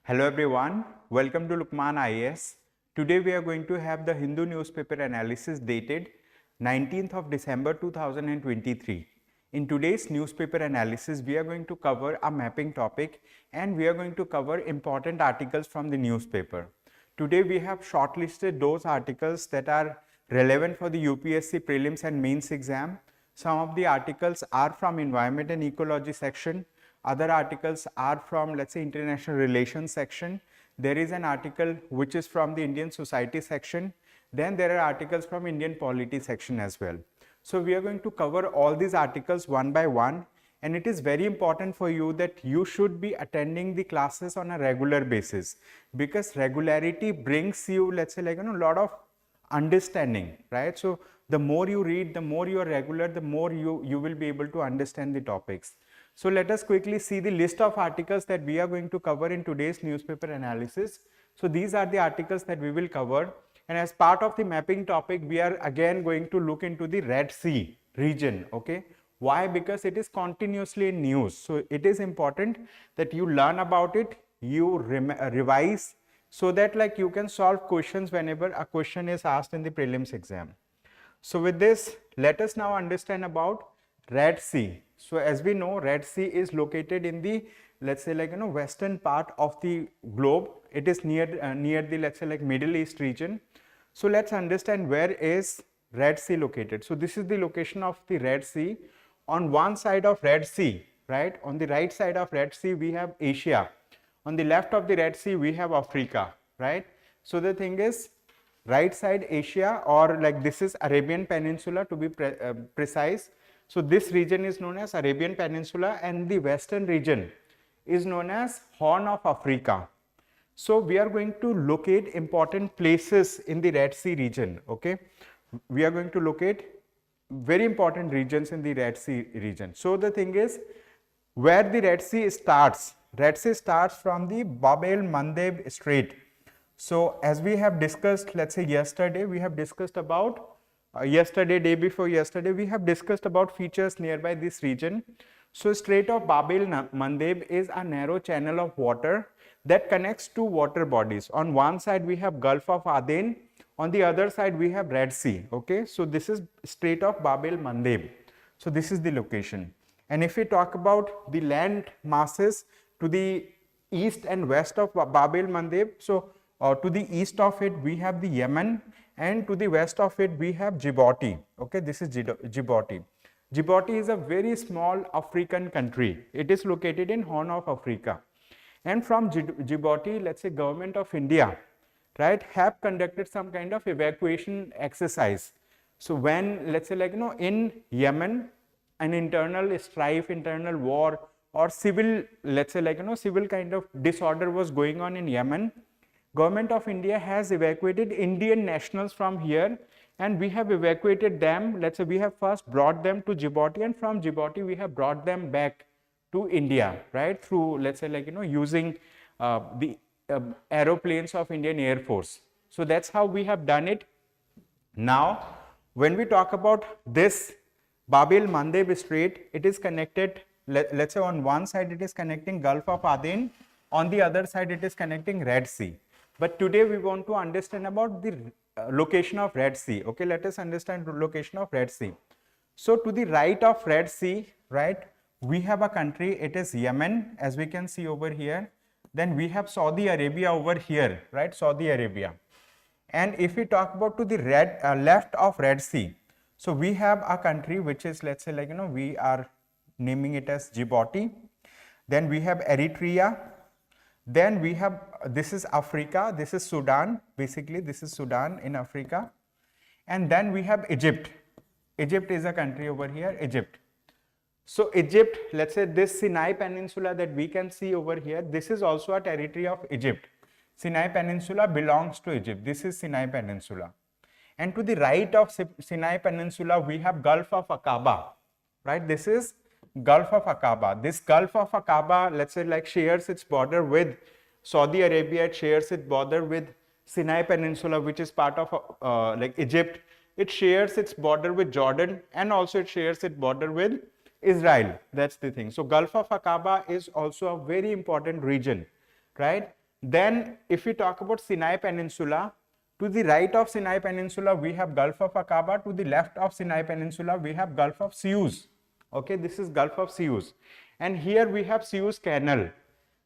Hello everyone, welcome to Lukmaan IAS. Today we are going to have the Hindu newspaper analysis dated 19th of December 2023. In today's newspaper analysis, we are going to cover a mapping topic and we are going to cover important articles from the newspaper. Today we have shortlisted those articles that are relevant for the UPSC Prelims and Mains exam. Some of the articles are from Environment and Ecology section. Other articles are from, let's say, International Relations section. There is an article which is from the Indian Society section. Then there are articles from Indian Polity section as well. So we are going to cover all these articles one by one, and it is very important for you that you should be attending the classes on a regular basis, because regularity brings you, let's say, like a lot of understanding, right? So the more you read, the more you are regular, the more you will be able to understand the topics. So let us quickly see the list of articles that we are going to cover in today's newspaper analysis. So these are the articles that we will cover, and as part of the mapping topic, we are again going to look into the Red Sea region. Okay, why? Because it is continuously in news, so it is important that you learn about it, you revise, so that like you can solve questions whenever a question is asked in the prelims exam. So with this, let us now understand about Red Sea. So as we know, Red Sea is located in the, let's say, like western part of the globe. It is near the, let's say, like Middle East region. So let's understand where is Red Sea located. So this is the location of the Red Sea. On one side of Red Sea, right, on the right side of Red Sea we have Asia. On the left of the Red Sea we have Africa, right? So the thing is, right side Asia, or like this is Arabian Peninsula to be precise. So this region is known as Arabian Peninsula, and the western region is known as Horn of Africa. So we are going to locate important places in the Red Sea region. Okay, we are going to locate very important regions in the Red Sea region. So the thing is, where the Red Sea starts from the Bab el Mandeb Strait. So as we have discussed, let's say yesterday, we have discussed about day before yesterday, we have discussed about features nearby this region. So Strait of Bab el Mandeb is a narrow channel of water that connects two water bodies. On one side we have Gulf of Aden, on the other side we have Red Sea. Okay, so this is Strait of Bab el Mandeb. So this is the location. And if we talk about the land masses to the east and west of Bab el Mandeb, so to the east of it we have the Yemen, and to the west of it we have Djibouti. Okay, this is Djibouti. Djibouti is a very small African country. It is located in Horn of Africa. And from Djibouti, let's say government of India, right, have conducted some kind of evacuation exercise. So when, let's say, like in Yemen, an internal strife, internal war, or civil, let's say, like civil kind of disorder was going on in Yemen, Government of India has evacuated Indian nationals from here, and we have evacuated them. Let's say we have first brought them to Djibouti, and from Djibouti we have brought them back to India, right, through, let's say, like using the aeroplanes of Indian Air Force. So that's how we have done it. Now when we talk about this Bab el Mandeb Strait, it is connected, let's say on one side it is connecting Gulf of Aden, on the other side it is connecting Red Sea. But today we want to understand about the location of Red Sea. Okay, let us understand the location of Red Sea. So to the right of Red Sea, right, we have a country, it is Yemen, as we can see over here. Then we have Saudi Arabia over here, right, Saudi Arabia. And if we talk about to the left of Red Sea, so we have a country which is, let's say, like we are naming it as Djibouti. Then we have Eritrea. Then we have, this is Africa, this is Sudan, basically this is Sudan in Africa. And then we have Egypt. Egypt is a country over here, Egypt. So Egypt, let's say this Sinai Peninsula that we can see over here, this is also a territory of Egypt. Sinai Peninsula belongs to Egypt. This is Sinai Peninsula. And to the right of Sinai Peninsula, we have Gulf of Aqaba, right? This is Gulf of Aqaba. This Gulf of Aqaba, let's say, like shares its border with Saudi Arabia, it shares its border with Sinai Peninsula, which is part of like Egypt. It shares its border with Jordan, and also it shares its border with Israel. That's the thing. So Gulf of Aqaba is also a very important region, right? Then if we talk about Sinai Peninsula, to the right of Sinai Peninsula, we have Gulf of Aqaba. To the left of Sinai Peninsula, we have Gulf of Suez. Okay, this is Gulf of Suez. And here we have Suez Canal.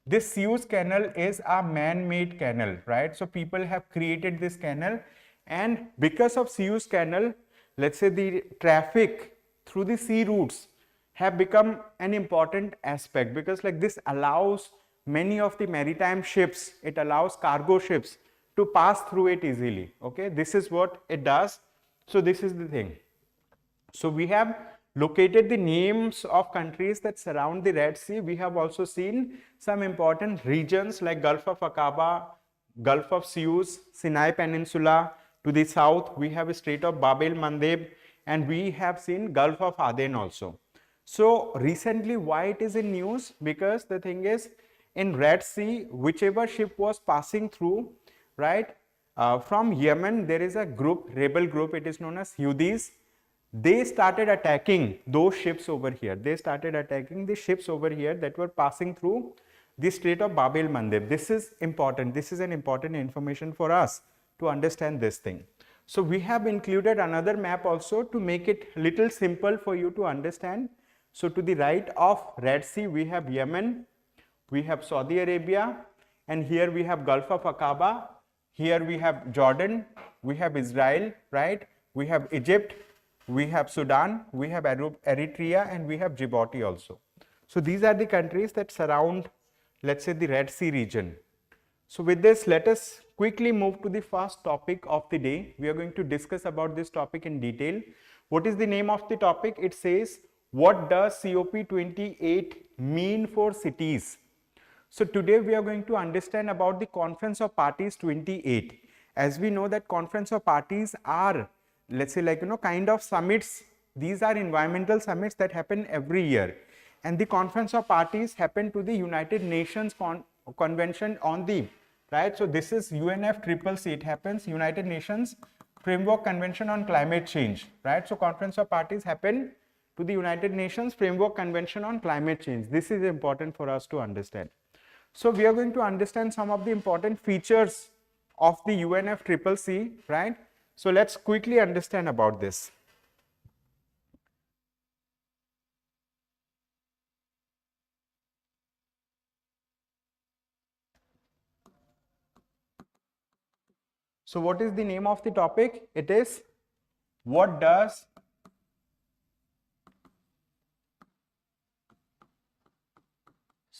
This Suez Canal is a man-made canal, right? So people have created this canal, and because of Suez Canal, let's say the traffic through the sea routes have become an important aspect, because like this allows many of the maritime ships, it allows cargo ships to pass through it easily. Okay, this is what it does. So this is the thing. So we have located the names of countries that surround the Red Sea. We have also seen some important regions like Gulf of Aqaba, Gulf of Suez, Sinai Peninsula. To the south, we have Strait of Bab el-Mandeb, and we have seen Gulf of Aden also. So recently, why it is in news? Because the thing is, in Red Sea, whichever ship was passing through, right, from Yemen, there is a group, rebel group, it is known as Houthis. They started attacking those ships over here. They started attacking the ships over here that were passing through the Strait of Bab el-Mandeb. This is important. This is an important information for us to understand this thing. So we have included another map also to make it little simple for you to understand. So to the right of Red Sea, we have Yemen, we have Saudi Arabia, and here we have Gulf of Aqaba. Here we have Jordan, we have Israel, right? We have Egypt, we have Sudan, we have Eritrea, and we have Djibouti also. So these are the countries that surround, let's say, the Red Sea region. So with this, let us quickly move to the first topic of the day. We are going to discuss about this topic in detail. What is the name of the topic? It says, what does COP28 mean for cities? So today we are going to understand about the Conference of Parties 28. As we know that Conference of Parties are, let's say, like, kind of summits. These are environmental summits that happen every year. And the Conference of Parties happen to the United Nations Convention on the, right? So this is UNFCCC. It happens United Nations Framework Convention on Climate Change, right? So Conference of Parties happen to the United Nations Framework Convention on Climate Change. This is important for us to understand. So we are going to understand some of the important features of the UNFCCC, right? So let's quickly understand about this. So what is the name of the topic? It is, what does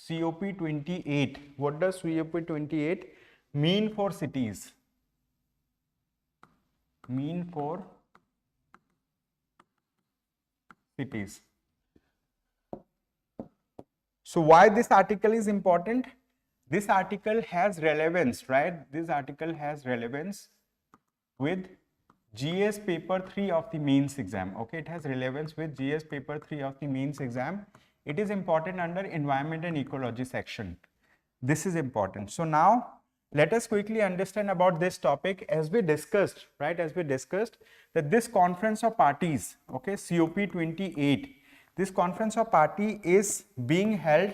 COP28, what does COP28 mean for cities? Mean for cities. So why this article is important? This article has relevance, right? This article has relevance with GS paper 3 of the mains exam. Okay, it has relevance with GS paper 3 of the mains exam. It is important under environment and ecology section. This is important. So now let us quickly understand about this topic. As we discussed, right, as we discussed that this Conference of Parties, okay, COP28, this Conference of Party is being held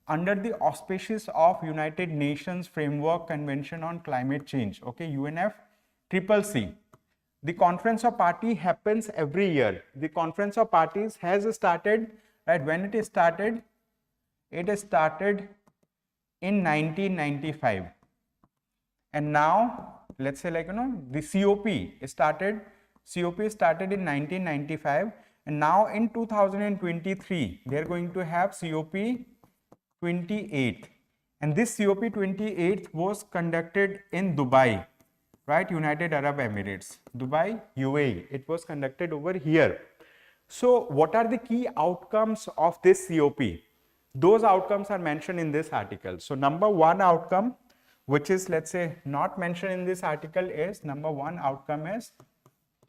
under the auspices of United Nations Framework Convention on Climate Change, okay, UNFCCC. The Conference of Party happens every year. The Conference of Parties has started, right, when it is started? It is started in 1995. And now, let's say, like, the COP started in 1995, and now in 2023, they are going to have COP28. And this COP28 was conducted in Dubai, right, United Arab Emirates, Dubai, UAE. It was conducted over here. So what are the key outcomes of this COP? Those outcomes are mentioned in this article. So number one outcome, which is, let's say, not mentioned in this article, is number one outcome is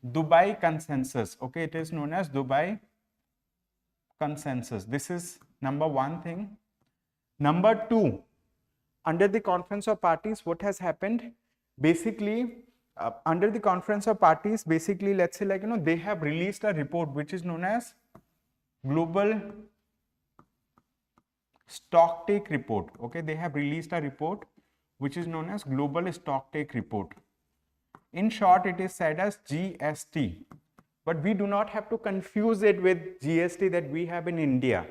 Dubai Consensus. Okay, it is known as Dubai Consensus. This is number one thing. Number two, under the Conference of Parties, what has happened? Basically, under the Conference of Parties, basically, let's say, like, they have released a report which is known as Global Stocktake Report. Okay, they have released a report which is known as Global Stocktake Report. In short, it is said as GST, but we do not have to confuse it with GST that we have in India.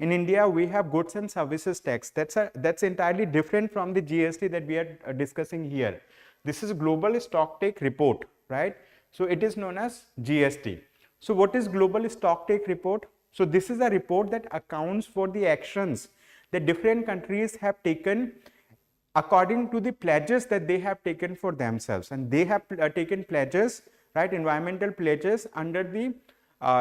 In India, we have goods and services tax. That's entirely different from the GST that we are discussing here. This is Global Stocktake Report, right? So it is known as GST. So what is Global Stocktake Report? So this is a report that accounts for the actions that different countries have taken according to the pledges that they have taken for themselves, and they have taken pledges, right, environmental pledges under the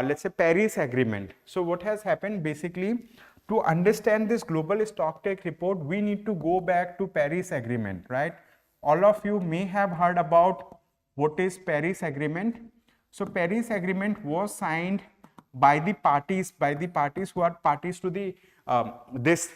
let's say Paris Agreement. So what has happened basically, to understand this Global Stocktake Report, we need to go back to Paris Agreement, right? All of you may have heard about what is Paris Agreement. So Paris Agreement was signed by the parties who are parties to the this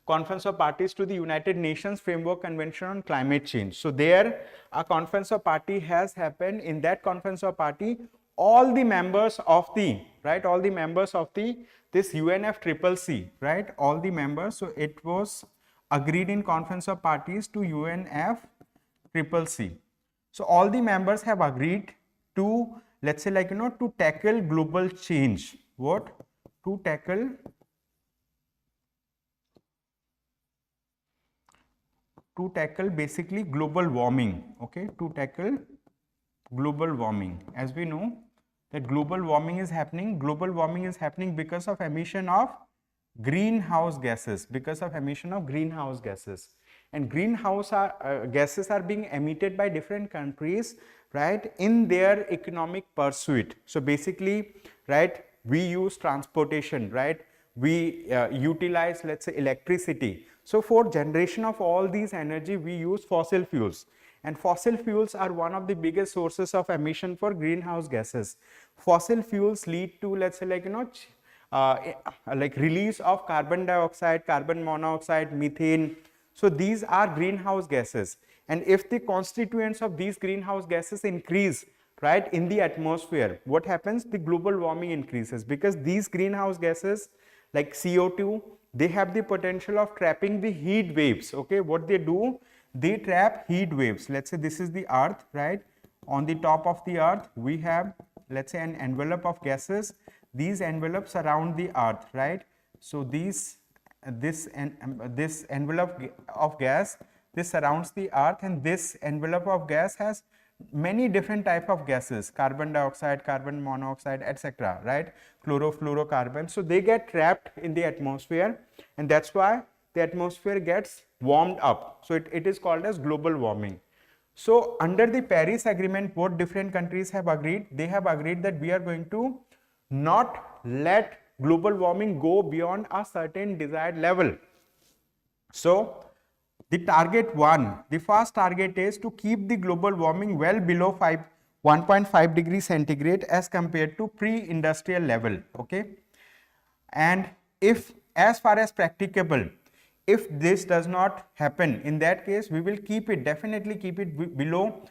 Conference of Parties to the United Nations Framework Convention on Climate Change. So there a Conference of Party has happened. In that Conference of Party, all the members of the, right, all the members of the this UNFCCC, right, all the members, so it was agreed in Conference of Parties to UNFCCC. So all the members have agreed to, let's say, like, to tackle global change. What? To tackle basically global warming, okay, to tackle global warming. As we know that global warming is happening because of emission of greenhouse gases, and greenhouse gases are being emitted by different countries, right, in their economic pursuit. So basically, right, we use transportation, right, we utilize, let's say, electricity. So for generation of all these energy, we use fossil fuels, and fossil fuels are one of the biggest sources of emission for greenhouse gases. Fossil fuels lead to, let's say, like, like release of carbon dioxide, carbon monoxide, methane. So these are greenhouse gases, and if the constituents of these greenhouse gases increase, right, in the atmosphere, what happens? The global warming increases, because these greenhouse gases like CO2, they have the potential of trapping the heat waves. Okay, what they do, they trap heat waves. Let's say this is the earth, right? On the top of the earth we have, let's say, an envelope of gases. These envelopes surround the earth, right? So this envelope of gas, this surrounds the earth, and this envelope of gas has many different type of gases, carbon dioxide, carbon monoxide, etc., right, chlorofluorocarbons. So they get trapped in the atmosphere, and that's why the atmosphere gets warmed up. So it is called as global warming. So under the Paris Agreement, what different countries have agreed? They have agreed that we are going to not let global warming go beyond a certain desired level. So the target one, the first target is to keep the global warming well below 1.5 degrees centigrade as compared to pre-industrial level, okay? And if, as far as practicable, if this does not happen, in that case we will definitely keep it below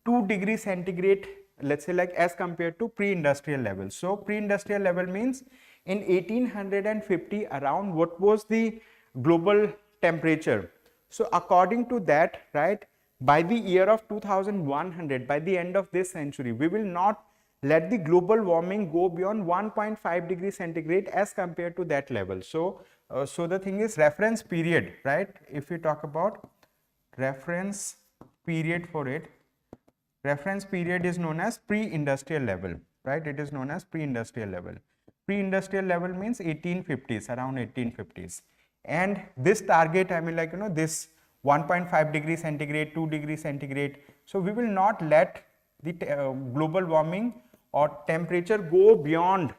2 degrees centigrade, let's say, like, as compared to pre-industrial level. So pre-industrial level means in 1850 around, what was the global temperature? So according to that, right, by the year of 2100, by the end of this century, we will not let the global warming go beyond 1.5 degrees centigrade as compared to that level. So so the thing is, reference period, right, if we talk about reference period for it, reference period is known as pre-industrial level, right? It is known as pre-industrial level. Pre-industrial level means 1850s, around 1850s. And this target, I mean, like, this 1.5 degrees centigrade, 2 degrees centigrade. So we will not let the global warming or temperature go beyond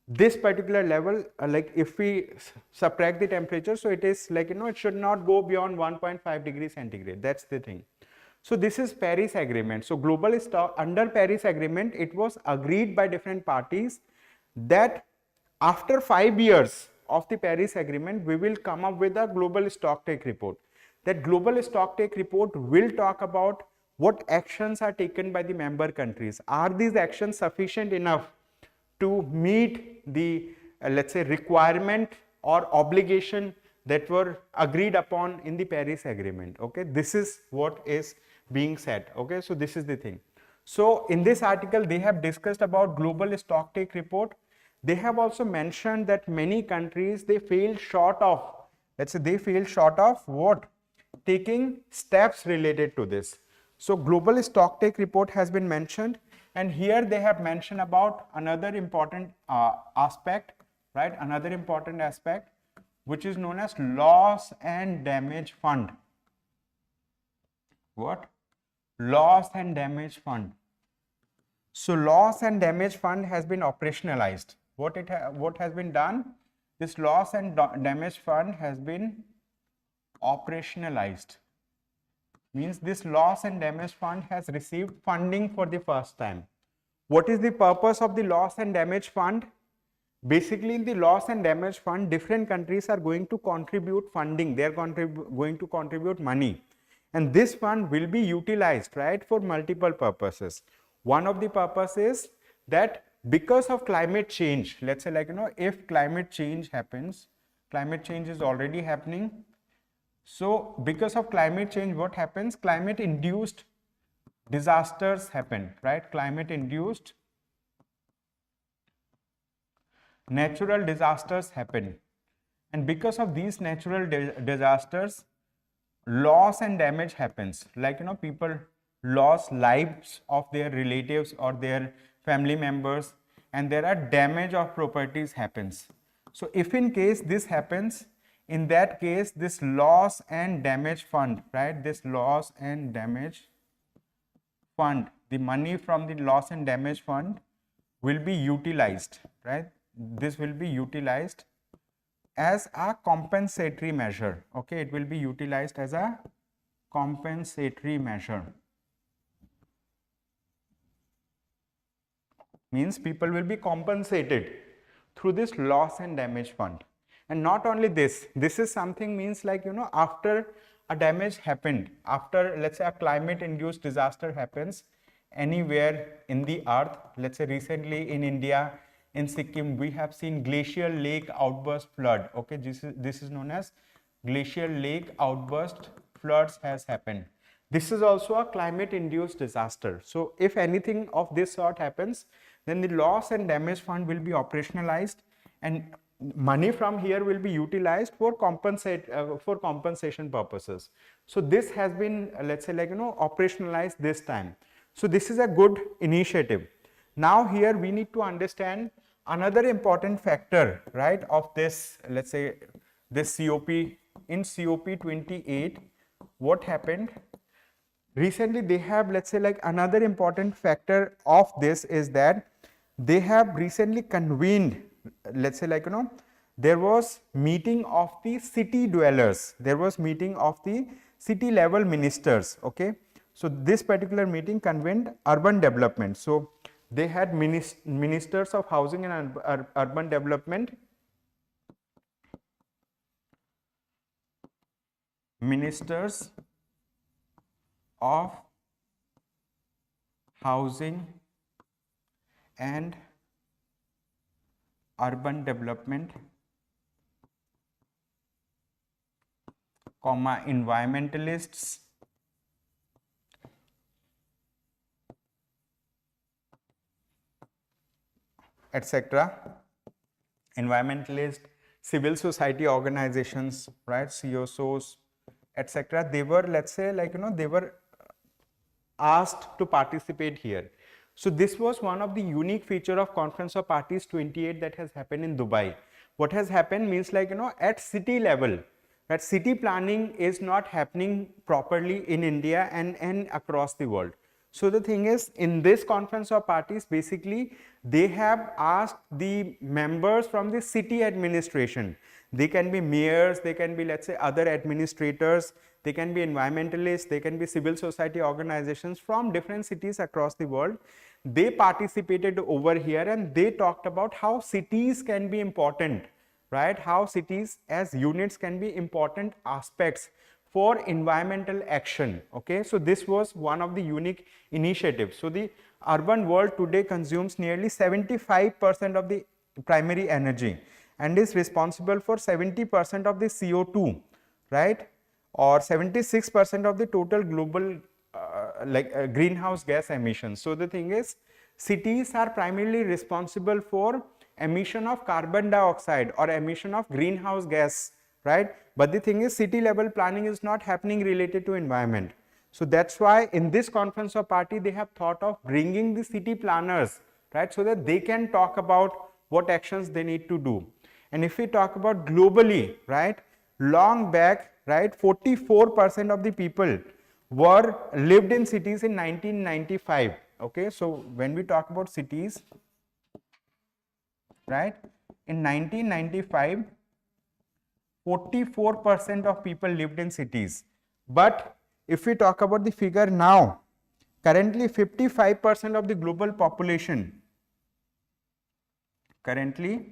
this particular level. Like, if we subtract the temperature, so it is like, it should not go beyond 1.5 degrees centigrade. That's the thing. So this is Paris Agreement. So under Paris Agreement, it was agreed by different parties that after 5 years of the Paris Agreement, we will come up with a Global Stocktake Report. That Global Stocktake Report will talk about what actions are taken by the member countries. Are these actions sufficient enough to meet the let's say requirement or obligation that were agreed upon in the Paris Agreement. Okay, this is what is being said. Okay, so this is the thing. So in this article, they have discussed about global stocktake report. They have also mentioned that many countries, they fail short of, let's say they fail short of what? Taking steps related to this. So global stocktake report has been mentioned, and here they have mentioned about another important aspect, right? Another important aspect, which is known as loss and damage fund. What? Loss and damage fund. So loss and damage fund has been operationalized. What has been done? This loss and damage fund has been operationalized. Means this loss and damage fund has received funding for the first time. What is the purpose of the loss and damage fund? Basically, in the loss and damage fund, different countries are going to contribute funding. They are going to contribute money, and this fund will be utilized, right, for multiple purposes. One of the purposes that because of climate change, let's say like, if climate change happens, climate change is already happening. So because of climate change, what happens? Climate induced disasters happen, right? Climate induced natural disasters happen. And because of these natural disasters, loss and damage happens. Like, people lost lives of their relatives or their family members, and there are damage of properties happens. So if in case this happens, in that case, this loss and damage fund, right? This loss and damage fund, the money from the loss and damage fund will be utilized, right? This will be utilized as a compensatory measure. Okay, it will be utilized as a compensatory measure. Means people will be compensated through this loss and damage fund. And not only this, this is something means like, after a damage happened, after let's say a climate induced disaster happens anywhere in the earth, let's say recently in India, in Sikkim, we have seen glacial lake outburst flood. Okay, this is known as glacial lake outburst floods has happened. This is also a climate induced disaster. So if anything of this sort happens, then the loss and damage fund will be operationalized, and money from here will be utilized for compensation purposes. So this has been, let's say like, operationalized this time. So this is a good initiative. Now here we need to understand another important factor, right, of this, let's say this COP. In COP 28, what happened? Recently they have, let's say like, another important factor of this is that they have recently convened, let's say like, there was meeting of the city dwellers, there was meeting of the city level ministers. Okay, so this particular meeting convened urban development. So they had ministers of housing and urban development, ministers of housing and urban development, environmentalists, etc. Environmentalists, civil society organizations, right, CSOs, etc. They were, let's say like, they were asked to participate here. So this was one of the unique feature of Conference of Parties 28 that has happened in Dubai. What has happened means like, at city level, that city planning is not happening properly in India and across the world. So the thing is, in this Conference of Parties, basically they have asked the members from the city administration. They can be mayors, they can be, let's say, other administrators, they can be environmentalists, they can be civil society organizations from different cities across the world. They participated over here and they talked about how cities can be important, right? How cities as units can be important aspects for environmental action. Okay, so this was one of the unique initiatives. So the urban world today consumes nearly 75% of the primary energy, and is responsible for 70% of the CO2, right, or 76% of the total global greenhouse gas emissions. So the thing is, cities are primarily responsible for emission of carbon dioxide or emission of greenhouse gas, right? But the thing is, city level planning is not happening related to environment. So that's why in this conference of party they have thought of bringing the city planners, right, so that they can talk about what actions they need to do. And if we talk about globally, right, long back, right, 44% of the people were lived in cities in 1995. Okay, so when we talk about cities, right, in 1995, 44% of people lived in cities. But if we talk about the figure now, currently 55% of the global population, currently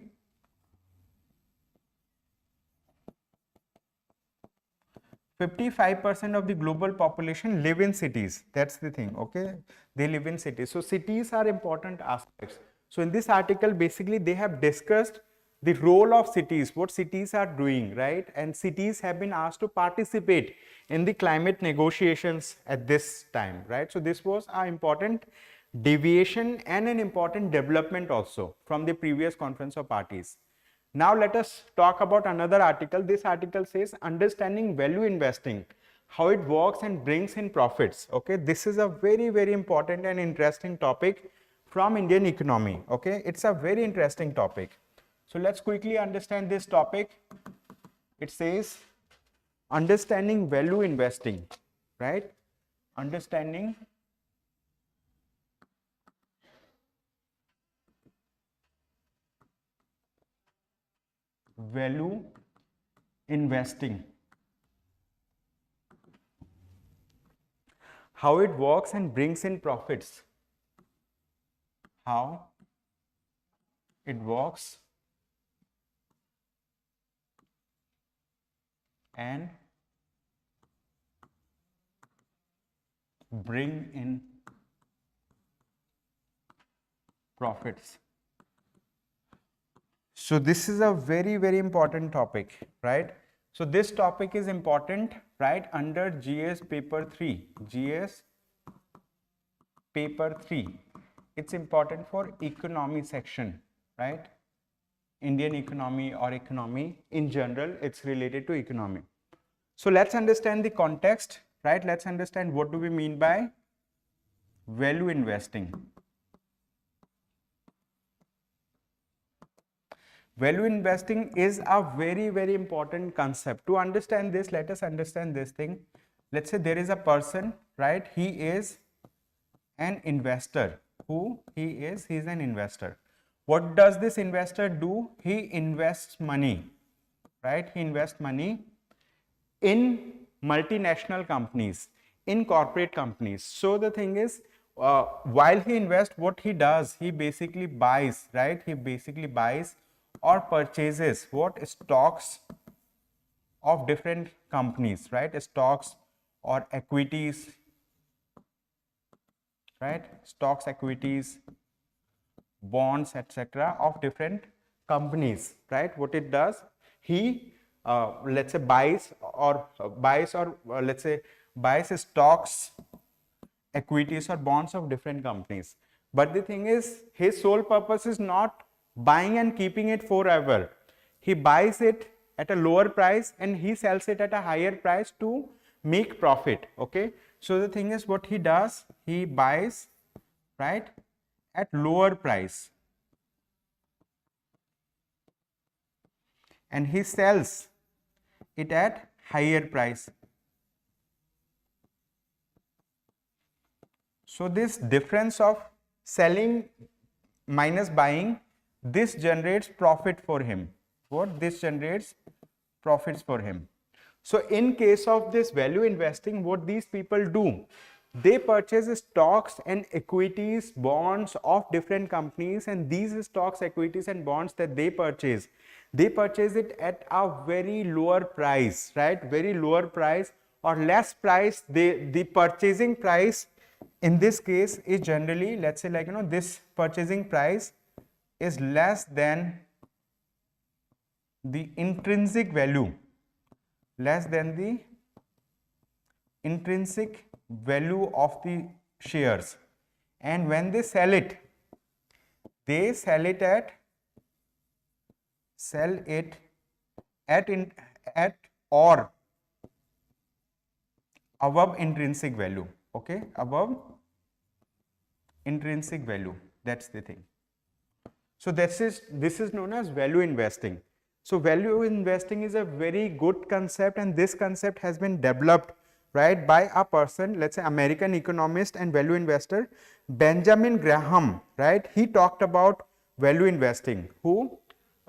55% of the global population live in cities. That's the thing, okay? They live in cities. So cities are important aspects. So in this article, basically they have discussed the role of cities, what cities are doing, right? And cities have been asked to participate in the climate negotiations at this time, right? So this was an important deviation and an important development also from the previous conference of parties. Now let us talk about another article. This article says understanding value investing, how it works and brings in profits. Okay, this is a very, very important and interesting topic from Indian economy. Okay, it's a very interesting topic. So let's quickly understand this topic. It says understanding value investing, right? Understanding value investing, how it works and brings in profits, how it works and bring in profits. So this is a very, very important topic, right? So this topic is important, right, under GS paper 3, GS paper 3. It's important for economy section, right? Indian economy or economy in general, it's related to economy. So let's understand the context, right? Let's understand what do we mean by value investing. Value investing is a very, very important concept. To understand this, let us understand this thing. Let's say there is a person, right? He is an investor. Who he is? He is an investor. What does this investor do? He invests money, right? He invests money in multinational companies, in corporate companies. So the thing is, while he invests, what he does, he basically buys, right? He basically buys or purchases what stocks of different companies, right? Stocks or equities, right? Stocks, equities, bonds, etc. of different companies, right? What it does, he let's say buys stocks, equities or bonds of different companies. But the thing is, his sole purpose is not buying and keeping it forever. He buys it at a lower price and he sells it at a higher price to make profit. Okay, so the thing is, what he does, he buys, right, at lower price and he sells it at higher price. So this difference of selling minus buying, this generates profit for him. What? This generates profits for him. So in case of this value investing, what these people do, they purchase stocks and equities, bonds of different companies, and these stocks, equities and bonds that they purchase it at a very lower price, right? Very lower price or less price. The purchasing price in this case is generally, let's say, like, this purchasing price is less than the intrinsic value less than the intrinsic value of the shares, and when they sell it at or above intrinsic value, okay, above intrinsic value. That's the thing. So this is known as value investing. So value investing is a very good concept, and this concept has been developed, right, by a person, let's say American economist and value investor Benjamin Graham, right? He talked about value investing. Who?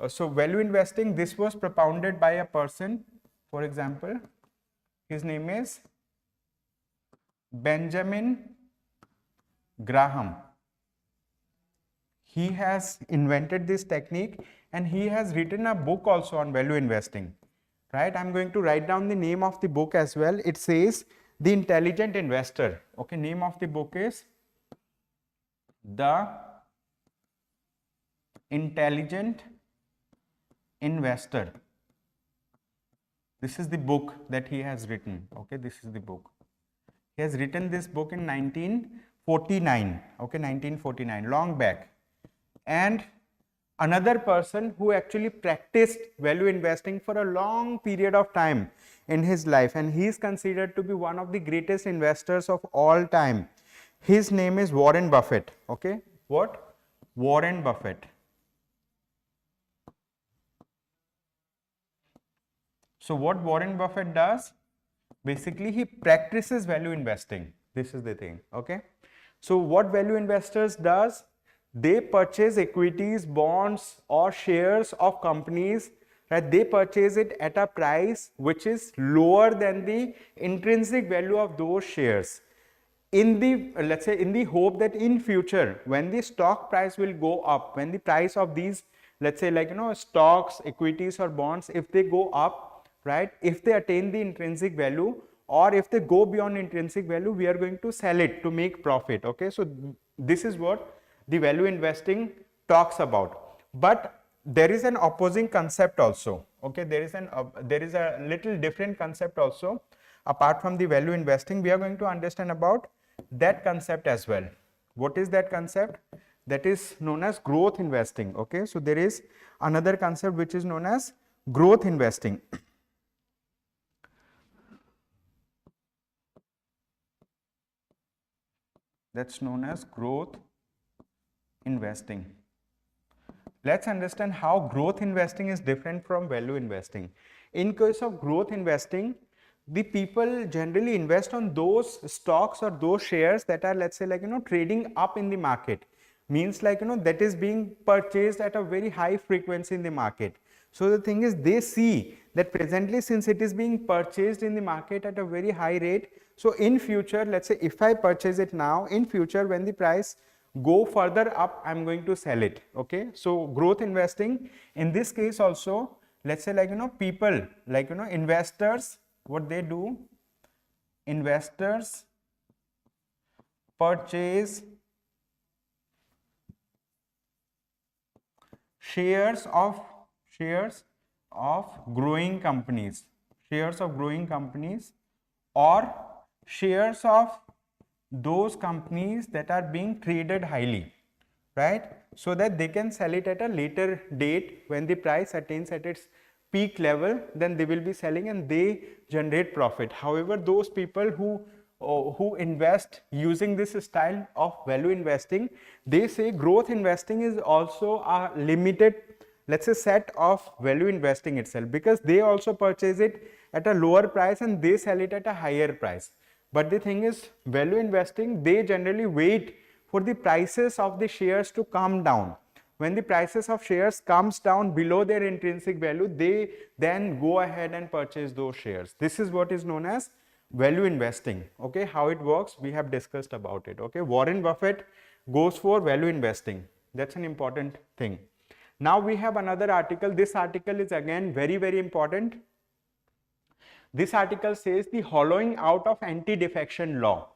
So value investing, this was propounded by a person, for example, his name is Benjamin Graham. He has invented this technique, and he has written a book also on value investing, right? I'm going to write down the name of the book as well. It says The Intelligent Investor. Okay, name of the book is The Intelligent Investor. This is the book that he has written. Okay, this is the book. He has written this book in 1949. Okay, 1949, long back. And another person who actually practiced value investing for a long period of time in his life, and he is considered to be one of the greatest investors of all time. His name is Warren Buffett. Okay, what? Warren Buffett. So what Warren Buffett does? Basically, he practices value investing. This is the thing. Okay, so what value investors does? They purchase equities, bonds or shares of companies, right? They purchase it at a price which is lower than the intrinsic value of those shares, in the, let's say, in the hope that in future when the stock price will go up, when the price of these, let's say, like, stocks, equities or bonds, if they go up, right, if they attain the intrinsic value, or if they go beyond intrinsic value, we are going to sell it to make profit. Okay, so this is what the value investing talks about. But there is an opposing concept also. Okay, there is a little different concept also apart from the value investing. We are going to understand about that concept as well. What is that concept? That is known as growth investing. Okay, so there is another concept which is known as growth investing. That's known as growth investing. Let's understand how growth investing is different from value investing. In case of growth investing, the people generally invest on those stocks or those shares that are, let's say, like, trading up in the market. Means like, that is being purchased at a very high frequency in the market. So the thing is, they see that presently, since it is being purchased in the market at a very high rate, so in future, let's say if I purchase it now, in future when the price go further up, I'm going to sell it. Okay, so growth investing in this case also, let's say, like, people, like, investors, what they do, investors purchase shares of growing companies, or shares of those companies that are being traded highly, right? So that they can sell it at a later date when the price attains at its peak level, then they will be selling and they generate profit. However, those people who invest using this style of value investing, they say growth investing is also a limited, let's say, set of value investing itself, because they also purchase it at a lower price and they sell it at a higher price. But the thing is, value investing, they generally wait for the prices of the shares to come down. When the prices of shares comes down below their intrinsic value, they then go ahead and purchase those shares. This is what is known as value investing. Okay, how it works, we have discussed about it. Okay, Warren Buffett goes for value investing. That's an important thing. Now we have another article. This article is again very, very important. This article says the hollowing out of anti-defection law.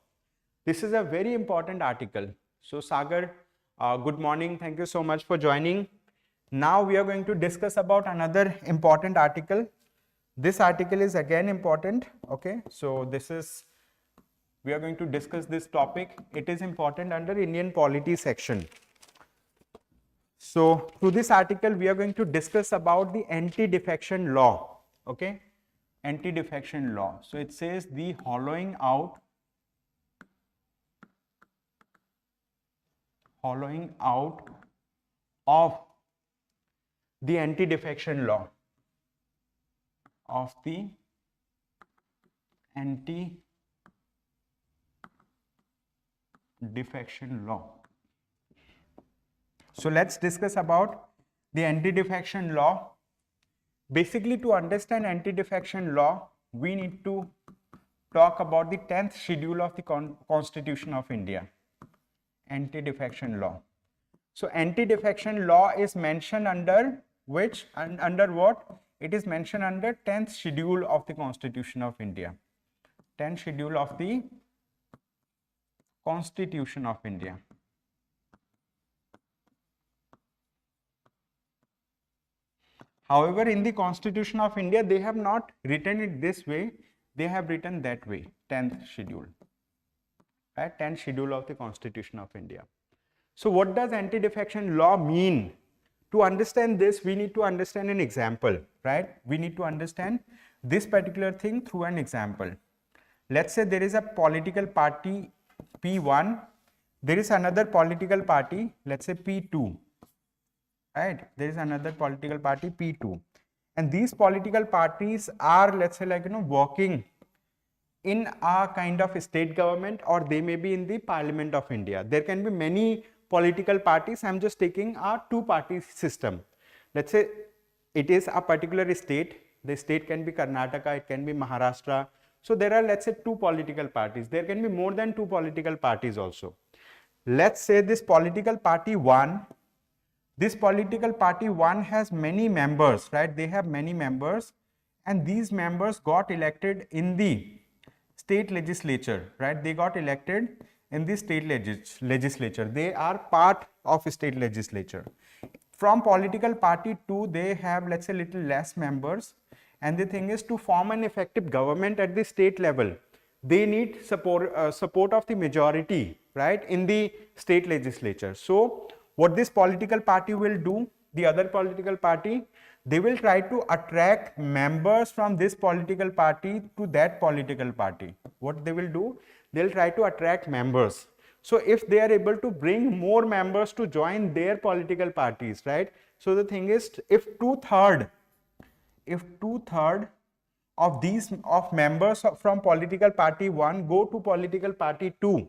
This is a very important article. So Sagar, good morning. Thank you so much for joining. Now we are going to discuss about another important article. This article is again important. Okay, so we are going to discuss this topic. It is important under Indian polity section. So through this article, we are going to discuss about the anti-defection law. Okay, anti-defection law. So it says the hollowing out of the anti-defection law, So let's discuss about the anti-defection law. Basically, to understand anti-defection law, we need to talk about the 10th schedule of the Constitution of India. Anti-defection law. So anti-defection law is mentioned under which and under what? It is mentioned under 10th schedule of the Constitution of India. 10th schedule of the Constitution of India. However, in the Constitution of India, they have not written it this way. They have written that way, 10th schedule. Right? 10th schedule of the Constitution of India. So what does anti-defection law mean? To understand this, we need to understand an example, right? We need to understand this particular thing through an example. Let's say there is a political party P1, there is another political party, let's say P2, right? There is another political party P2, and these political parties are, let's say, like, working in a kind of state government, or they may be in the Parliament of India. There can be many political parties. I'm just taking a two-party system. Let's say it is a particular state. The state can be Karnataka, it can be Maharashtra. So there are, let's say, two political parties. There can be more than two political parties also. Let's say this political party 1, this political party 1 has many members, right? They have many members, and these members got elected in the state legislature, right? They got elected in the state legislature. They are part of state legislature. From political party 2, they have, let's say, little less members, and the thing is, to form an effective government at the state level, they need support of the majority, right, in the state legislature. So what this political party will do, the other political party, they will try to attract members from this political party to that political party. What they will do, they'll try to attract members. So if they are able to bring more members to join their political parties, right? So the thing is, if two-third of members from political party 1 go to political party 2,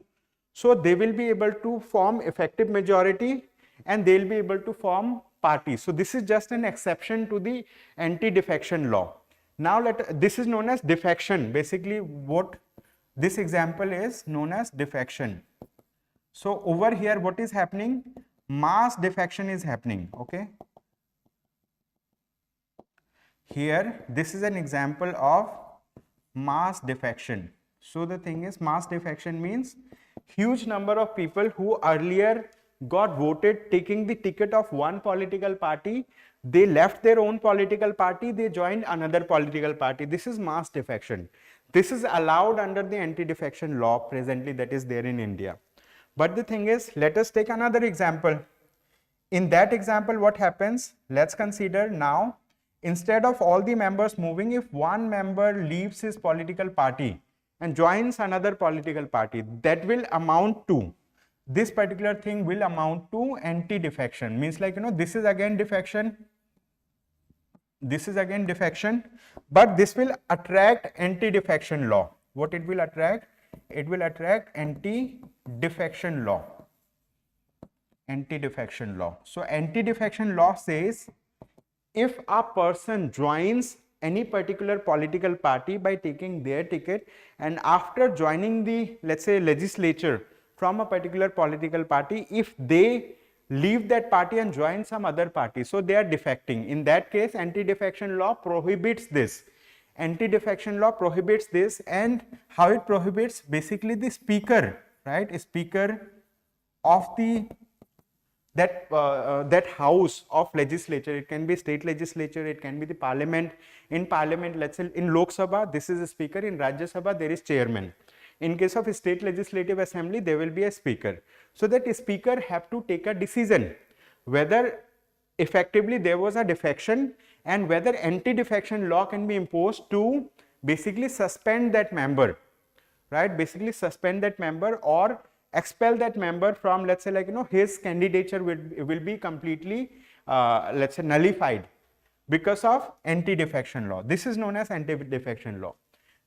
so they will be able to form effective majority and they'll be able to form parties. So this is just an exception to the anti-defection law. Now this is known as defection. Basically what this example is known as defection. So over here what is happening? Mass defection is happening, okay? Here this is an example of mass defection. So the thing is, mass defection means huge number of people who earlier got voted taking the ticket of one political party, they left their own political party, they joined another political party. This is mass defection. This is allowed under the anti-defection law presently that is there in India. But the thing is, let us take another example. In that example, what happens? Let's consider now, instead of all the members moving, if one member leaves his political party and joins another political party, that will amount to, this particular thing will amount to anti-defection. Means, like, this is again defection, this is again defection, but this will attract anti-defection law. What it will attract? It will attract anti-defection law. Anti-defection law. So anti-defection law says, if a person joins any particular political party by taking their ticket, and after joining the, let's say, legislature from a particular political party, if they leave that party and join some other party, so they are defecting. In that case, anti-defection law prohibits this. Anti-defection law prohibits this, and how it prohibits? Basically, the speaker, right? Speaker of the that house of legislature. It can be state legislature, it can be the parliament. In parliament, let's say in Lok Sabha, this is a speaker. In Rajya Sabha, there is chairman. In case of state legislative assembly, there will be a speaker. So that speaker have to take a decision whether effectively there was a defection and whether anti-defection law can be imposed to basically suspend that member, right? Basically suspend that member or expel that member from, let's say, his candidature will be completely let's say nullified because of anti-defection law. This is known as anti-defection law.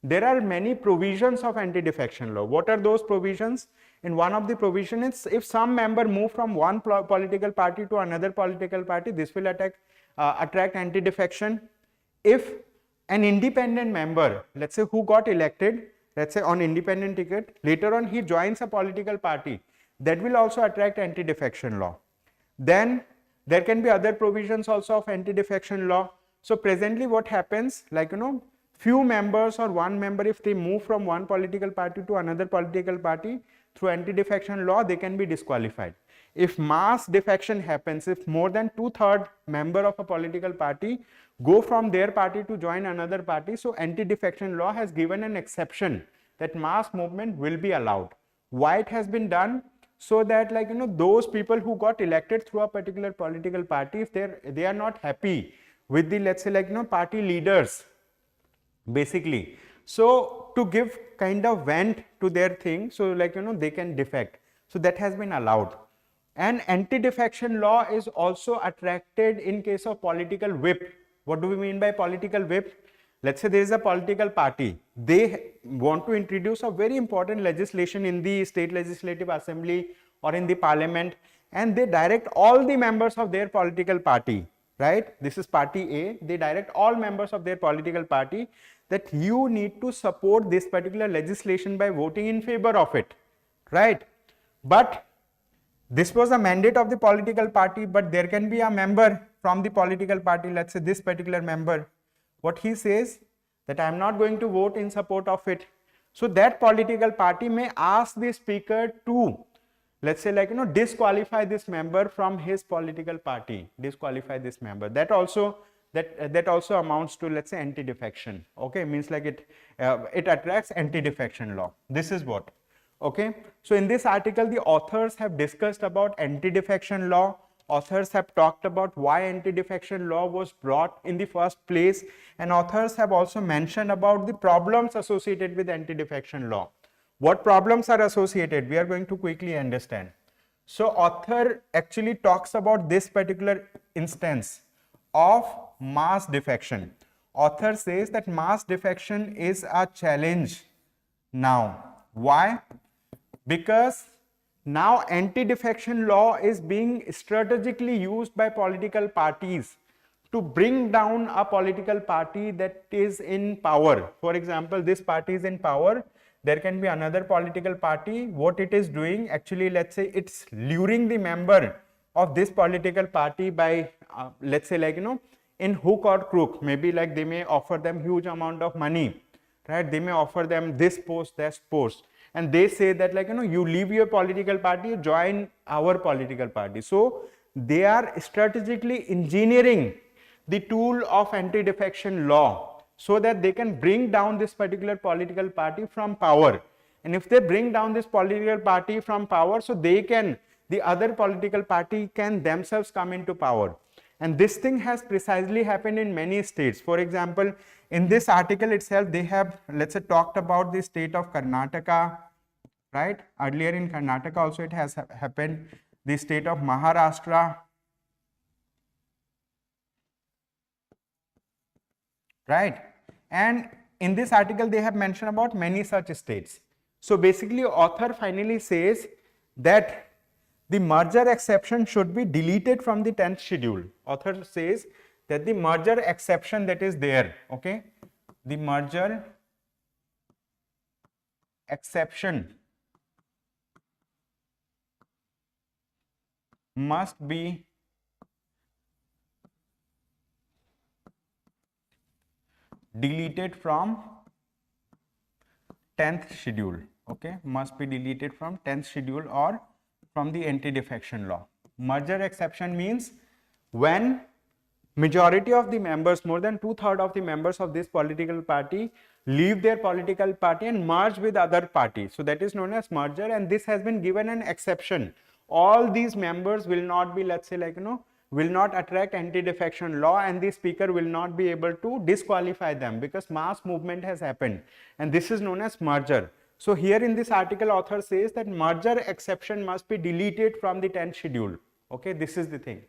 There are many provisions of anti-defection law. What are those provisions? In one of the provisions, if some member move from one political party to another political party, this will attract anti-defection. If an independent member, let's say, who got elected, let's say on independent ticket, later on he joins a political party, that will also attract anti-defection law. Then there can be other provisions also of anti-defection law. So presently what happens, few members or one member, if they move from one political party to another political party through anti-defection law, they can be disqualified. If mass defection happens, if more than 2/3 member of a political party go from their party to join another party, so anti-defection law has given an exception that mass movement will be allowed. Why it has been done? So that those people who got elected through a particular political party, if they are not happy with the, let's say, party leaders, basically, so to give kind of vent to their thing, so they can defect. So that has been allowed. And anti-defection law is also attracted in case of political whip. What do we mean by political whip? Let's say there is a political party, they want to introduce a very important legislation in the state legislative assembly or in the parliament, and they direct all the members of their political party, right? This is party A, they direct all members of their political party that you need to support this particular legislation by voting in favor of it, right? But this was a mandate of the political party, but there can be a member from the political party, let's say this particular member, what he says that I am not going to vote in support of it. So that political party may ask the speaker to, let's say, disqualify this member from his political party, disqualify this member. That also amounts to, let's say, anti-defection. Okay, means it attracts anti-defection law. This is what. Okay, so in this article, the authors have discussed about anti-defection law. Authors have talked about why anti-defection law was brought in the first place, and authors have also mentioned about the problems associated with anti-defection law. What problems are associated? We are going to quickly understand. So author actually talks about this particular instance of mass defection. Author says that mass defection is a challenge now. Why? Because now anti-defection law is being strategically used by political parties to bring down a political party that is in power. For example, this party is in power, there can be another political party. What it is doing, actually, let's say it's luring the member of this political party by let's say, in hook or crook. Maybe they may offer them huge amount of money, right? They may offer them this post, that post, and they say that you leave your political party, join our political party. So they are strategically engineering the tool of anti-defection law so that they can bring down this particular political party from power. And if they bring down this political party from power, so the other political party can themselves come into power. And this thing has precisely happened in many states. For example, in this article itself, they have, let's say, talked about the state of Karnataka, right? Earlier in Karnataka also it has happened, the state of Maharashtra, right? And in this article, they have mentioned about many such states. So basically, author finally says that the merger exception should be deleted from the 10th schedule. Author says that the merger exception that is there, okay, the merger exception must be deleted from 10th schedule, okay, must be deleted from 10th schedule or from the anti-defection law, Merger exception means when majority of the members, more than 2/3 of the members of this political party leave their political party and merge with other party. So that is known as merger, and this has been given an exception. All these members will not be, let's say, like, will not attract anti-defection law, and the speaker will not be able to disqualify them because mass movement has happened, and this is known as merger. So here in this article, author says that merger exception must be deleted from the 10th schedule. Okay, this is the thing.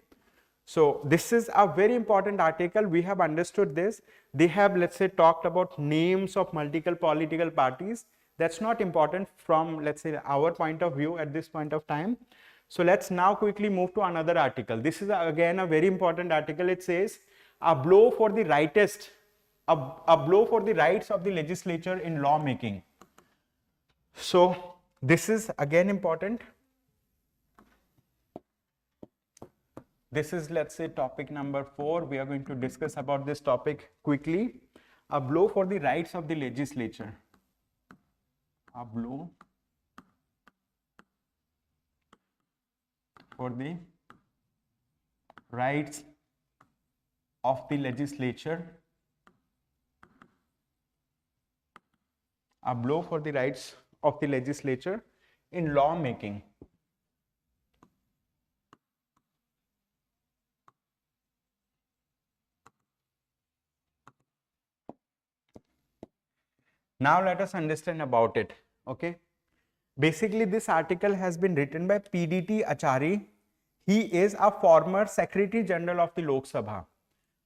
So this is a very important article. We have understood this. They have, let's say, talked about names of multiple political parties. That's not important from, let's say, our point of view at this point of time. So let's now quickly move to another article. This is again a very important article. It says a blow for the rightist, a blow for the rights of the legislature in lawmaking. So this is again important. This is, let's say, topic number 4. We are going to discuss about this topic quickly. A blow for the rights of the legislature. A blow for the rights of the legislature. A blow for the rights of the legislature in lawmaking. Now let us understand about it. Okay. Basically, this article has been written by PDT Achari. He is a former Secretary General of the Lok Sabha.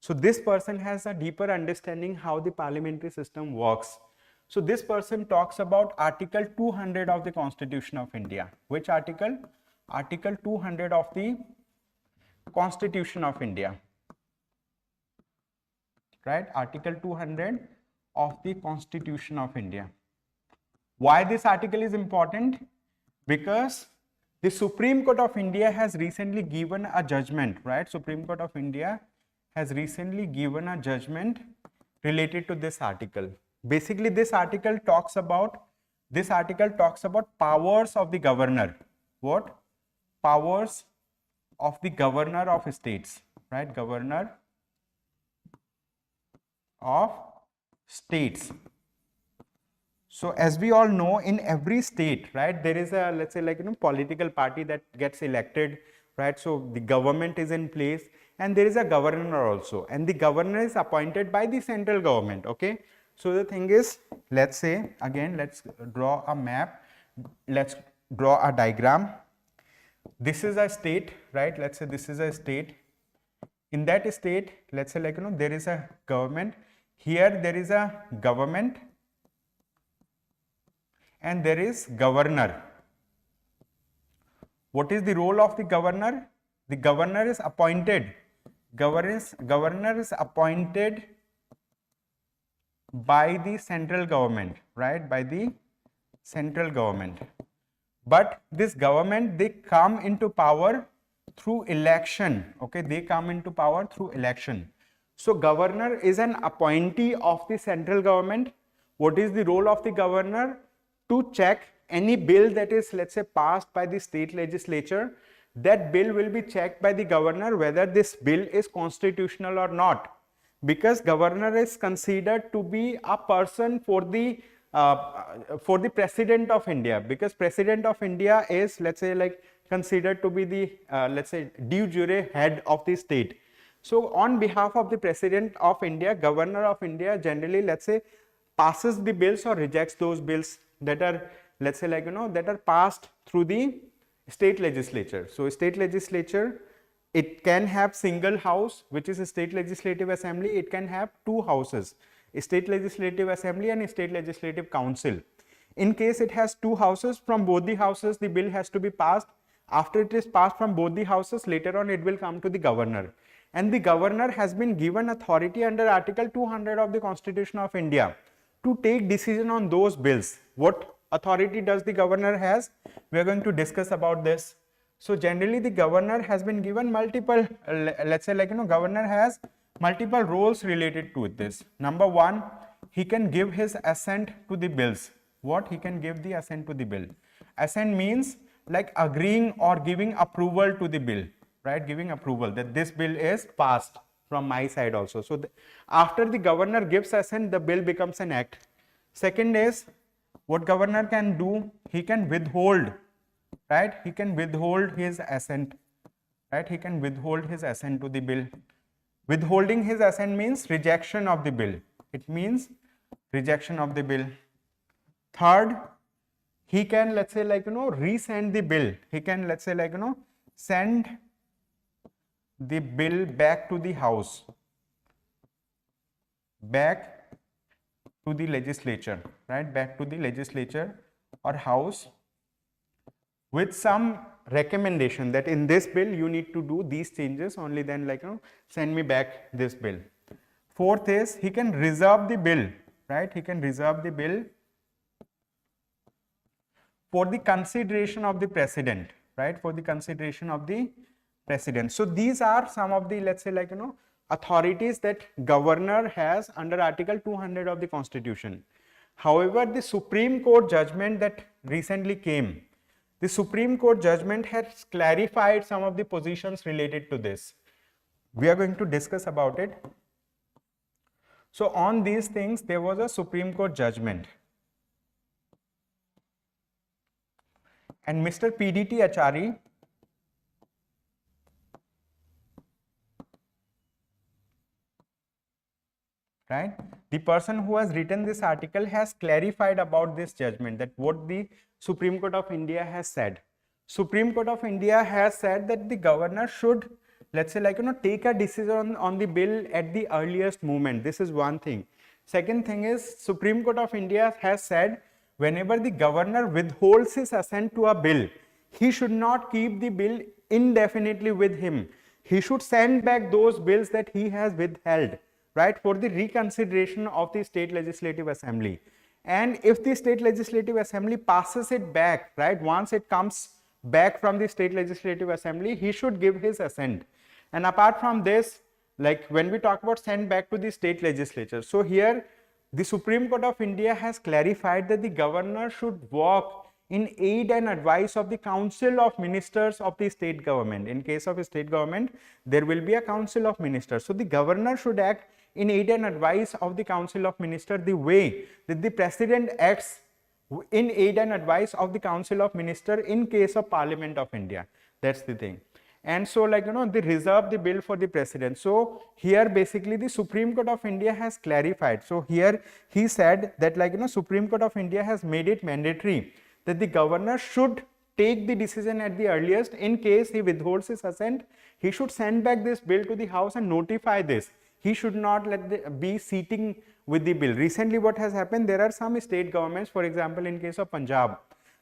So this person has a deeper understanding how the parliamentary system works. So this person talks about Article 200 of the Constitution of India. Which article? Article 200 of the Constitution of India. Right? Article 200 of the Constitution of India. Why this article is important? Because the Supreme Court of India has recently given a judgment, right? Supreme Court of India has recently given a judgment related to this article. Basically, this article talks about powers of the governor. What? Powers of the governor of states, right? Governor of states. So as we all know, in every state, right, there is a, let's say, like, political party that gets elected, right? So the government is in place and there is a governor also, and the governor is appointed by the central government. Okay. So the thing is, let's say, again, let's draw a map. Let's draw a diagram. This is a state, right? Let's say this is a state. In that state, let's say, like, there is a government. Here there is a government and there is governor. What is the role of the governor? The governor is appointed. Governor is appointed by the central government, right? By the central government. But this government, they come into power through election. Okay, they come into power through election. So governor is an appointee of the central government. What is the role of the governor? To check any bill that is, let's say, passed by the state legislature. That bill will be checked by the governor whether this bill is constitutional or not, because governor is considered to be a person for the president of India, because president of India is, let's say, like, considered to be the let's say, de jure head of the state. So on behalf of the president of India, governor of India generally, let's say, passes the bills or rejects those bills that are, let's say, like, that are passed through the state legislature. So state legislature, it can have single house, which is a state legislative assembly. It can have two houses, a state legislative assembly and a state legislative council. In case it has two houses, from both the houses the bill has to be passed. After it is passed from both the houses, later on it will come to the governor. And the governor has been given authority under Article 200 of the Constitution of India to take decision on those bills. What authority does the governor has? We are going to discuss about this. So generally the governor has been given multiple, let's say, like, governor has multiple roles related to this. Number one, he can give his assent to the bills. What? He can give the assent to the bill. Assent means like agreeing or giving approval to the bill, right? Giving approval that this bill is passed from my side also. So after the governor gives assent, the bill becomes an act. Second is, what governor can do, he can withhold, right? He can withhold his assent, right? He can withhold his assent to the bill. Withholding his assent means rejection of the bill. It means rejection of the bill. Third, he can, let's say, like, resend the bill. He can, let's say, like, send the bill back to the house, back to the legislature, right? Back to the legislature or house with some recommendation that in this bill you need to do these changes, only then, like, send me back this bill. Fourth is, he can reserve the bill, right? He can reserve the bill for the consideration of the president, right? For the consideration of the president. So these are some of the, let's say, like, authorities that governor has under Article 200 of the Constitution. However, the Supreme Court judgment that recently came, the Supreme Court judgment has clarified some of the positions related to this. We are going to discuss about it. So on these things, there was a Supreme Court judgment. And Mr. PDT Achari, right, the person who has written this article has clarified about this judgment, that what the Supreme Court of India has said. Supreme Court of India has said that the governor should, let's say, like, take a decision on the bill at the earliest moment. This is one thing. Second thing is, Supreme Court of India has said whenever the governor withholds his assent to a bill, he should not keep the bill indefinitely with him. He should send back those bills that he has withheld, right, for the reconsideration of the State Legislative Assembly. And if the State Legislative Assembly passes it back, right, once it comes back from the State Legislative Assembly, he should give his assent. And apart from this, like when we talk about send back to the state legislature, so here the Supreme Court of India has clarified that the governor should walk in aid and advice of the Council of Ministers of the state government. In case of a state government, there will be a Council of Ministers. So the governor should act in aid and advice of the Council of Ministers the way that the President acts in aid and advice of the Council of Ministers in case of Parliament of India. That's the thing. And so, like, they reserve the bill for the President. So here basically the Supreme Court of India has clarified. So here he said that, like, Supreme Court of India has made it mandatory that the governor should take the decision at the earliest. In case he withholds his assent, he should send back this bill to the House and notify this. He should not be seating with the bill. Recently what has happened, there are some state governments, for example in case of Punjab,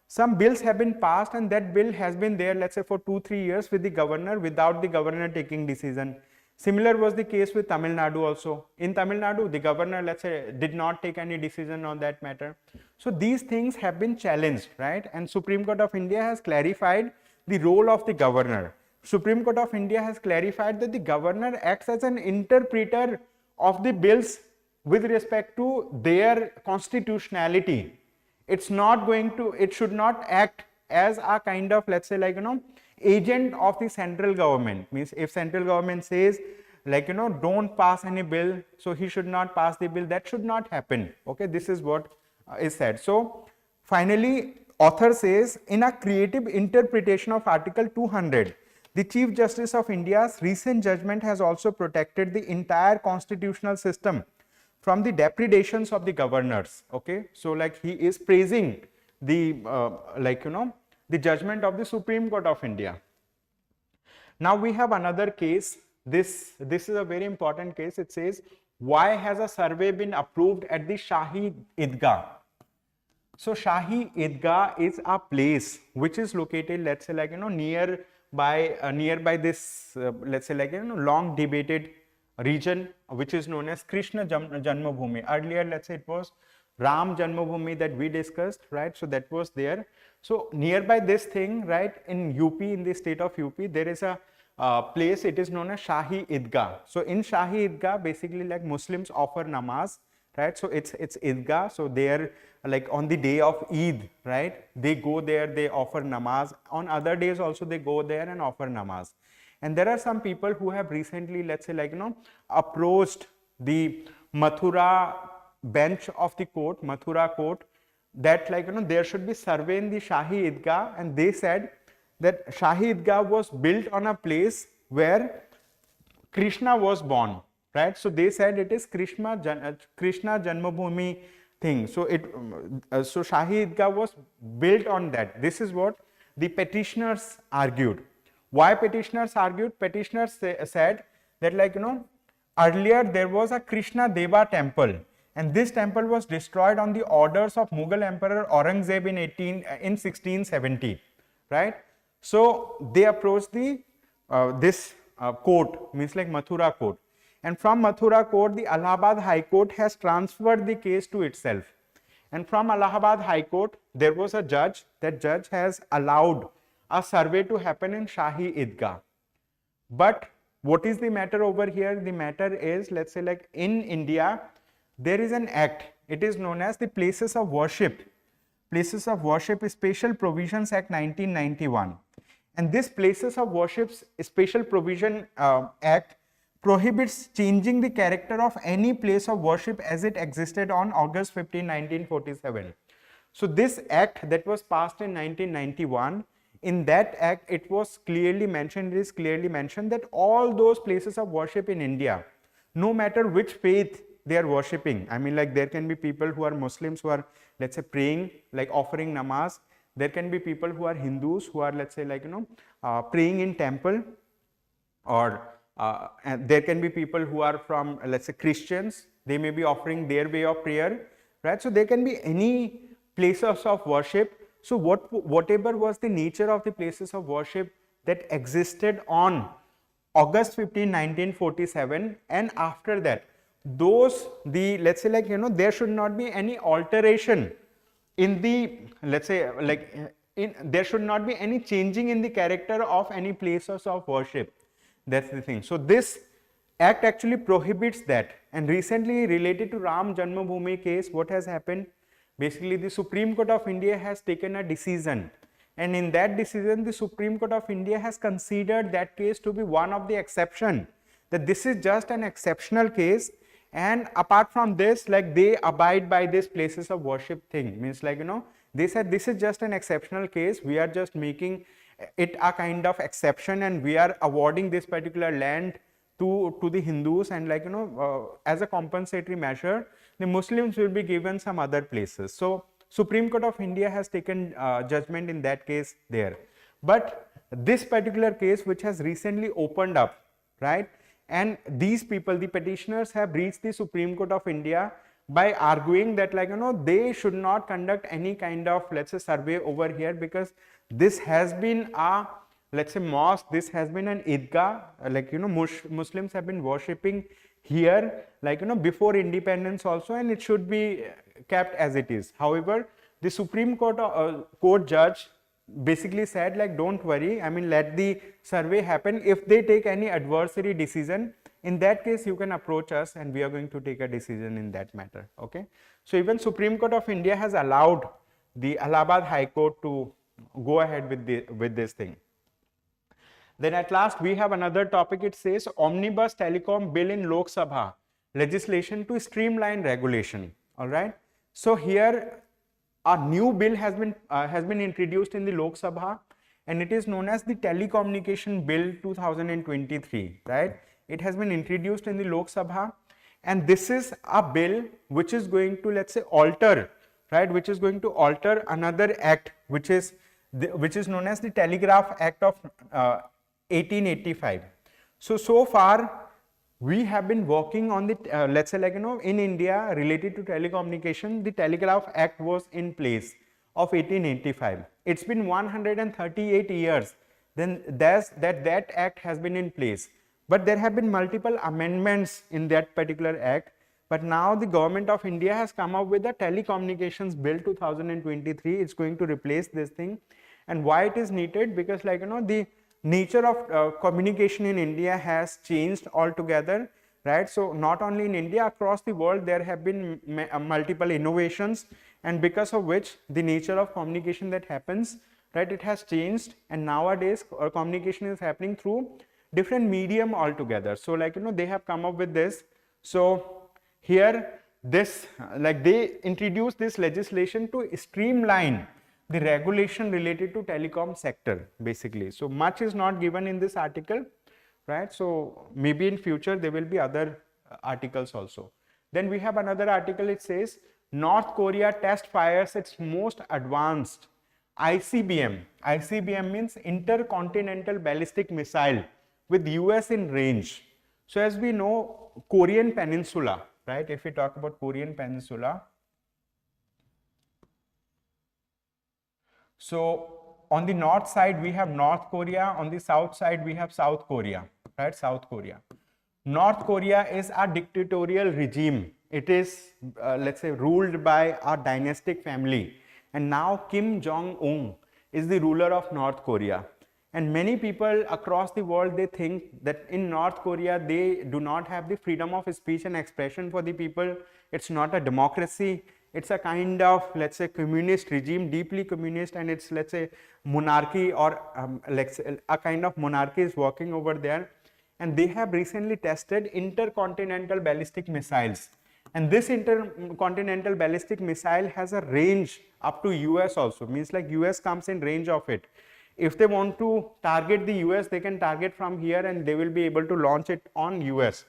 some bills have been passed and that bill has been there, let's say, for 2-3 years with the governor without the governor taking decision. Similar was the case with Tamil Nadu also. In Tamil Nadu, the governor, let's say, did not take any decision on that matter. So these things have been challenged, right? And Supreme Court of India has clarified the role of the governor. Supreme Court of India has clarified that the governor acts as an interpreter of the bills with respect to their constitutionality. It's not going to, it should not act as a kind of, let's say, like, agent of the central government. Means if central government says, like, don't pass any bill, so he should not pass the bill. That should not happen. Okay, this is what is said. So finally, author says, in a creative interpretation of Article 200, the Chief Justice of India's recent judgment has also protected the entire constitutional system from the depredations of the governors. Okay, so like he is praising the the judgment of the Supreme Court of India. Now we have another case. This is a very important case. It says, why has a survey been approved at the Shahi Idgah? So Shahi Idgah is a place which is located, let's say, like, nearby this let's say, like, long debated region which is known as Krishna Janmabhoomi. Earlier, let's say, it was Ram Janmabhoomi that we discussed, right? So that was there. So nearby this thing, right, in UP, in the state of UP, there is a place, it is known as Shahi Idgah. So in Shahi Idgah, basically, like, Muslims offer namaz, right? So it's Idgah. So there, like on the day of Eid, right, they go there, they offer namaz. On other days also they go there and offer namaz. And there are some people who have recently, let's say, like, approached the Mathura bench of the court, Mathura court, that, like, there should be survey in the Shahi Idgah, and they said that Shahi Idgah was built on a place where Krishna was born, right? So they said it is Krishna Janmabhoomi thing. So so Shahi Idgah was built on that. This is what the petitioners argued. Why petitioners argued? Petitioners said that, like, earlier there was a Krishna Deva temple, and this temple was destroyed on the orders of Mughal Emperor Aurangzeb in 1670, right? So they approached the this court, means like Mathura court, and from Mathura court the Allahabad High Court has transferred the case to itself, and from Allahabad High Court there was a judge. That judge has allowed a survey to happen in Shahi Idgah. But what is the matter over here? The matter is, let's say, like in India there is an act, it is known as the Places of Worship Special Provisions Act 1991, and this Places of Worship Special Provision Act prohibits changing the character of any place of worship as it existed on August 15, 1947. So this act that was passed in 1991, in that act it is clearly mentioned that all those places of worship in India, no matter which faith they are worshipping, I mean, like, there can be people who are Muslims who are, let's say, praying, like offering namaz. There can be people who are Hindus who are, let's say, like, praying in temple, or and there can be people who are from, let's say, Christians, they may be offering their way of prayer, right? So there can be any places of worship. So whatever was the nature of the places of worship that existed on August 15, 1947, and after that, those, let's say, like, there should not be any alteration in the, let's say, like, there should not be any changing in the character of any places of worship. That's the thing. So this act actually prohibits that. And recently, related to Ram Janmabhoomi case, what has happened? Basically, the Supreme Court of India has taken a decision, and in that decision the Supreme Court of India has considered that case to be one of the exception, that this is just an exceptional case, and apart from this, like, they abide by this places of worship thing, means, like, they said this is just an exceptional case, we are just making it a kind of exception, and we are awarding this particular land to the Hindus, and, like, as a compensatory measure the Muslims will be given some other places. So Supreme Court of India has taken judgment in that case there. But this particular case which has recently opened up, right, and these people, the petitioners, have reached the Supreme Court of India by arguing that, like, they should not conduct any kind of, let's say, survey over here, because this has been a, let's say, mosque, this has been an Idgah, like, Muslims have been worshipping here, like, before independence also, and it should be kept as it is. However, the Supreme Court court judge basically said, like, don't worry, I mean, let the survey happen. If they take any adversary decision, in that case you can approach us and we are going to take a decision in that matter. Okay, so even Supreme Court of India has allowed the Allahabad High Court to go ahead with this thing. Then at last we have another topic. It says Omnibus Telecom Bill in Lok Sabha, legislation to streamline regulation. All right, so here a new bill has been introduced in the Lok Sabha, and it is known as the Telecommunication Bill 2023, right? It has been introduced in the Lok Sabha, and this is a bill which is going to, let's say, alter, right, which is going to alter another act which is known as the Telegraph Act of 1885. So far we have been working on the let's say, like, in India, related to telecommunication, the Telegraph Act was in place of 1885. It's been 138 years then that act has been in place, but there have been multiple amendments in that particular act. But now the government of India has come up with the Telecommunications Bill 2023. It's going to replace this thing. And why it is needed? Because, like, the nature of communication in India has changed altogether. right? So not only in India, across the world there have been multiple innovations, and because of which the nature of communication that happens, right, it has changed, and nowadays communication is happening through different medium altogether. So like, you know, they have come up with this. So here this like they introduced this legislation to streamline the regulation related to telecom sector basically. So much is not given in this article, right? So maybe in future there will be other articles also. Then we have another article. It says North Korea test fires its most advanced ICBM. ICBM means intercontinental ballistic missile with US in range. So as we know, Korean Peninsula, right? If we talk about Korean Peninsula, so on the north side we have North Korea, on the south side we have South Korea, right? South Korea. North Korea is a dictatorial regime. It is let's say ruled by a dynastic family, and now Kim Jong-un is the ruler of North Korea. And many people across the world, they think that in North Korea they do not have the freedom of speech and expression for the people. It's not a democracy. It's a kind of, let's say, communist regime, deeply communist, and it's, let's say, monarchy, or let's say a kind of monarchy is working over there. And they have recently tested intercontinental ballistic missiles. And this intercontinental ballistic missile has a range up to US also, means like US comes in range of it. If they want to target the US, they can target from here and they will be able to launch it on US.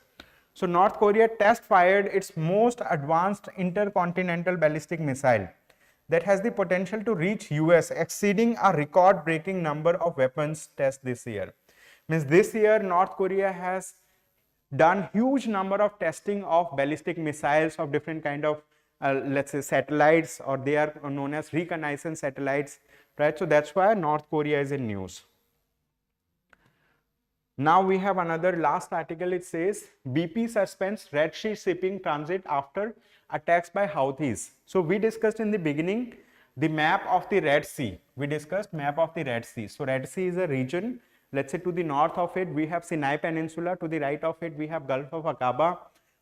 So North Korea test fired its most advanced intercontinental ballistic missile that has the potential to reach US, exceeding a record-breaking number of weapons tests this year. Means this year North Korea has done huge number of testing of ballistic missiles of different kind of let's say satellites, or they are known as reconnaissance satellites, right? So that's why North Korea is in news. Now we have another last article. It says BP suspends Red Sea shipping transit after attacks by Houthis. So we discussed in the beginning the map of the Red Sea. We discussed map of the Red Sea. So Red Sea is a region. Let's say to the north of it we have Sinai Peninsula, to the right of it we have Gulf of Aqaba,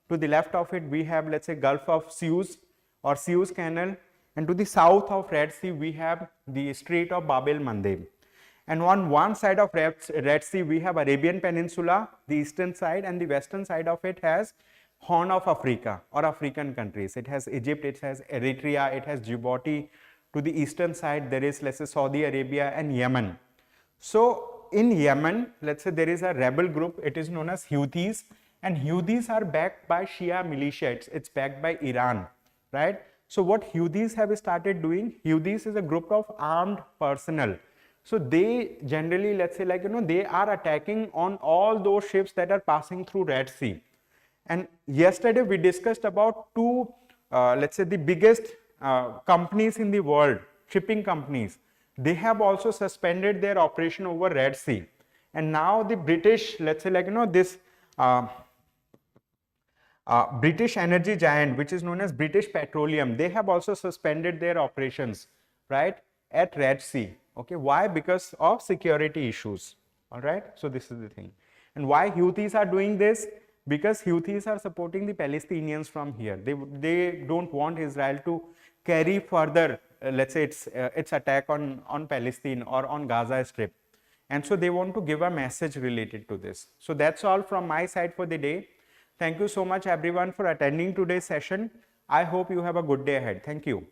to the left of it we have, let's say, Gulf of Suez or Suez Canal, and to the south of Red Sea we have the Strait of Bab el-Mandeb. And on one side of Red Sea we have Arabian Peninsula, the eastern side, and the western side of it has Horn of Africa or African countries. It has Egypt, it has Eritrea, it has Djibouti. To the eastern side there is, let's say, Saudi Arabia and Yemen. So in Yemen, let's say there is a rebel group, it is known as Houthis, and Houthis are backed by Shia militia, it's backed by Iran, right? So what Houthis have started doing, Houthis is a group of armed personnel. So they generally, let's say, like, you know, they are attacking on all those ships that are passing through Red Sea. And yesterday we discussed about two, let's say, the biggest companies in the world, shipping companies. They have also suspended their operation over Red Sea. And now the British, let's say, like, you know, this British energy giant, which is known as British Petroleum, they have also suspended their operations, right, at Red Sea. Okay, why? Because of security issues. All right, so this is the thing. And why Houthis are doing this? Because Houthis are supporting the Palestinians from here. They don't want Israel to carry further, let's say, its attack on Palestine or on Gaza Strip. And so they want to give a message related to this. So that's all from my side for the day. Thank you so much everyone for attending today's session. I hope you have a good day ahead. Thank you.